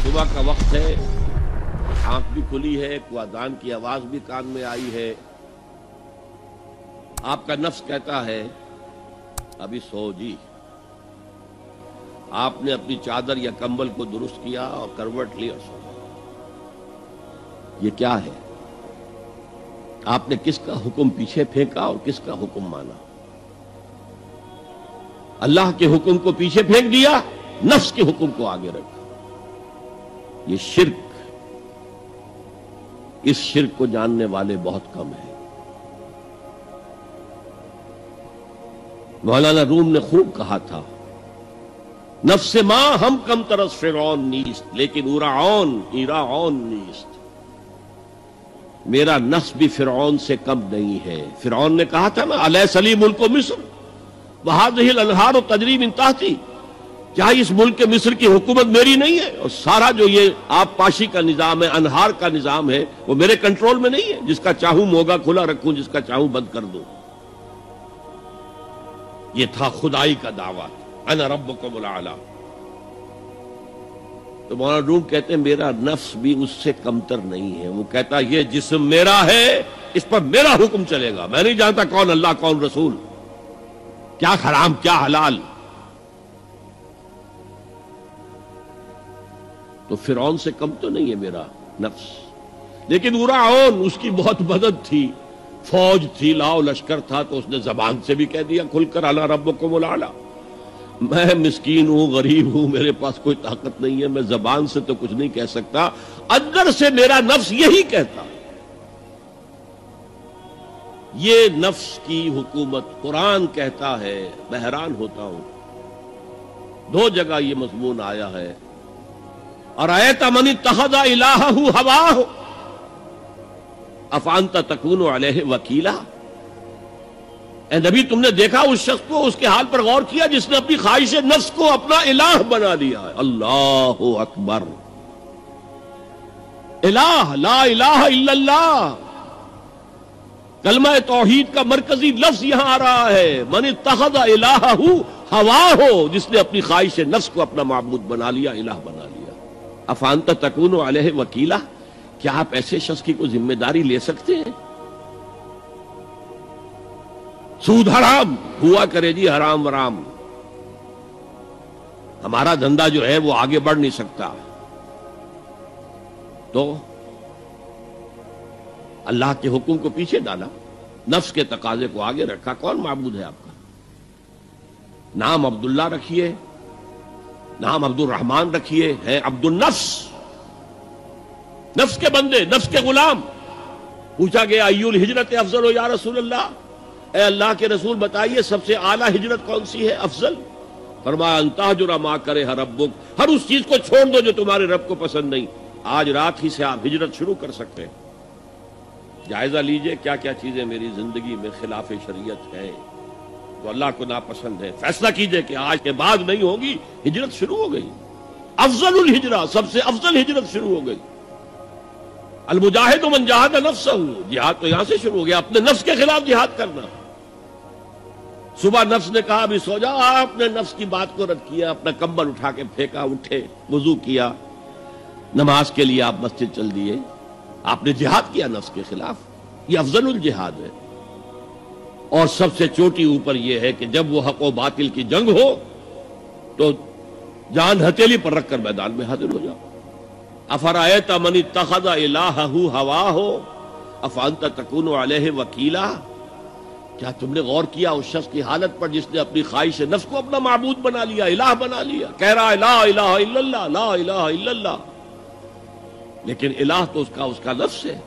صبح کا وقت ہے، آنکھ بھی کھلی ہے، کوئی اذان کی آواز بھی کان میں آئی ہے. آپ کا نفس کہتا ہے ابھی سو جی. آپ نے اپنی چادر یا کمبل کو درست کیا اور کروٹ لی اور سو. یہ کیا ہے؟ آپ نے کس کا حکم پیچھے پھینکا اور کس کا حکم مانا؟ اللہ کے حکم کو پیچھے پھینک دیا، نفس کے حکم کو آگے رکھا. یہ شرک، اس شرک کو جاننے والے بہت کم ہیں. مولانا روم نے خوب کہا تھا، نفس ما ہم کم ترس فرعون نیست لیکن ایراعون نیست. میرا نفس بھی فرعون سے کم نہیں ہے. فرعون نے کہا تھا نا الیس لی ملک مصر وہذہ الانہار تجری من تحتی، کیا اس ملک مصر کی حکومت میری نہیں ہے؟ اور سارا جو یہ آب پاشی کا نظام ہے، انہار کا نظام ہے، وہ میرے کنٹرول میں نہیں ہے؟ جس کا چاہوں موگا کھلا رکھوں، جس کا چاہوں بند کر دوں. یہ تھا خدائی کا دعویٰ، انا ربکم الاعلی. تو مولانا روم کہتے ہیں میرا نفس بھی اس سے کمتر نہیں ہے. وہ کہتا یہ جسم میرا ہے، اس پر میرا حکم چلے گا. میں نہیں جانتا کون اللہ کون رسول، کیا حرام کیا حلال. تو فرعون سے کم تو نہیں ہے میرا نفس. لیکن ایراعون، اس کی بہت مدد تھی، فوج تھی، لاؤ لشکر تھا، تو اس نے زبان سے بھی کہہ دیا کھل کر انا ربکم الاعلی. میں مسکین ہوں، غریب ہوں، میرے پاس کوئی طاقت نہیں ہے، میں زبان سے تو کچھ نہیں کہہ سکتا، اندر سے میرا نفس یہی کہتا. یہ نفس کی حکومت قرآن کہتا ہے. میں حیران ہوتا ہوں، دو جگہ یہ مضمون آیا ہے. ارأیت من اتخذ الہہ ہواہ افانت تکون علیہ وکیلا. اے نبی تم نے دیکھا اس شخص کو، اس کے حال پر غور کیا جس نے اپنی خواہش نفس کو اپنا الہ بنا لیا ہے. اللہ اکبر. الہ، لا الہ الا اللہ، کلمہ توحید کا مرکزی لفظ یہاں آ رہا ہے. من اتخذ الہہ ہواہ، جس نے اپنی خواہش نفس کو اپنا معبود بنا لیا، الہ بنا لیا. افانت تکون علیہ وکیلا، کیا آپ ایسے شخص کی کوئی ذمہ داری لے سکتے ہیں؟ سود حرام ہوا کرے جی، حرام ورام، ہمارا دھندا جو ہے وہ آگے بڑھ نہیں سکتا. تو اللہ کے حکم کو پیچھے ڈالا، نفس کے تقاضے کو آگے رکھا. کون معبود ہے آپ کا؟ نام عبداللہ رکھیے، نام عبد الرحمن رکھیے، ہے عبد النفس، نفس کے بندے، نفس کے غلام. پوچھا گیا ایو الہجرت افضل ہو یا رسول اللہ، اے اللہ کے رسول بتائیے سب سے اعلیٰ ہجرت کون سی ہے، افضل؟ فرمایا ان تہجر ما کرہ ربک، ہر اس چیز کو چھوڑ دو جو تمہارے رب کو پسند نہیں. آج رات ہی سے آپ ہجرت شروع کر سکتے ہیں. جائزہ لیجئے کیا کیا چیزیں میری زندگی میں خلاف شریعت ہیں، تو اللہ کو ناپسند ہے. فیصلہ کیجئے کہ آج کے بعد نہیں ہوگی. ہجرت شروع ہو گئی. افضل الہجرہ، سب سے افضل ہجرت شروع ہو گئی. المجاہد من جاہد نفسہ، جہاد تو یہاں سے شروع ہو گیا، اپنے نفس کے خلاف جہاد کرنا. صبح نفس نے کہا ابھی سو جا، آپ نے نفس کی بات کو رد کیا، اپنا کمبل اٹھا کے پھینکا، اٹھے، وضو کیا، نماز کے لیے آپ مسجد چل دیے. آپ نے جہاد کیا نفس کے خلاف. یہ افضل الجہاد ہے. اور سب سے چوٹی اوپر یہ ہے کہ جب وہ حق و باطل کی جنگ ہو تو جان ہتھیلی پر رکھ کر میدان میں حاضر ہو جاؤ. افرأیت من اتخذ الہہ ہواہ افانت تکون علیہ وکیلا. کیا تم نے غور کیا اس شخص کی حالت پر جس نے اپنی خواہش نفس کو اپنا معبود بنا لیا، الہ بنا لیا؟ کہہ رہا ہے لا الہ الا اللہ، لا الہ الا اللہ، لیکن الہ تو اس کا نفس ہے.